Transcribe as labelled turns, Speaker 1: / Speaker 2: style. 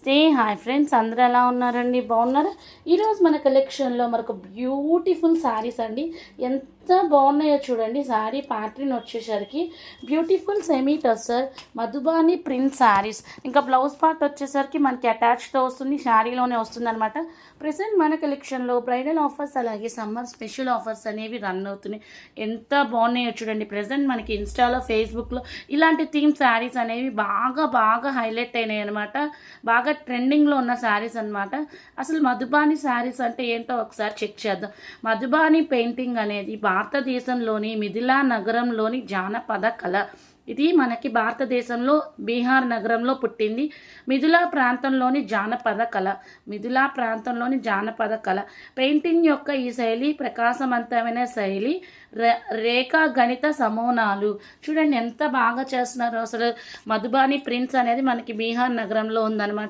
Speaker 1: నమస్తే hi friends, అందరూ ఎలా ఉన్నారండి? బాగున్నారా? ఈరోజు మన కలెక్షన్లో మనకు బ్యూటిఫుల్ శారీస్ అండి. ఎంత బాగున్నాయో చూడండి. శారీ ప్యాటర్న్ వచ్చేసరికి beautiful semi tussar Madhubani print saris, ఇంకా బ్లౌజ్ పార్ట్ వచ్చేసరికి మనకి అటాచ్తో వస్తుంది, శారీలోనే వస్తుంది అనమాట. ప్రెసెంట్ మన కలెక్షన్లో బ్రైడల్ ఆఫర్స్ అలాగే సమ్మర్ స్పెషల్ ఆఫర్స్ అనేవి రన్ అవుతున్నాయి. ఎంత బాగున్నాయో చూడండి. ప్రెసెంట్ మనకి ఇన్స్టాలో ఫేస్బుక్లో ఇలాంటి థీమ్ శారీస్ అనేవి బాగా హైలైట్ అయినాయి అనమాట. బాగా ట్రెండింగ్లో ఉన్న శారీస్ అనమాట. అసలు మధుబాని శారీస్ అంటే ఏంటో ఒకసారి చెక్ చేద్దాం. మధుబాని పెయింటింగ్ అనేది భారతదేశంలోని మిథిలా నగరంలోని జానపద కళ. ఇది మనకి భారతదేశంలో బీహార్ నగరంలో పుట్టింది. మిథిలా ప్రాంతంలోని జానపద కళ పెయింటింగ్ యొక్క ఈ శైలి ప్రకాశవంతమైన శైలి, రేఖా గణిత సమూనాలు. చూడండి ఎంత బాగా చేస్తున్నారో. అసలు మధుబాని ప్రింట్స్ అనేది మనకి బీహార్ నగరంలో ఉందన్నమాట.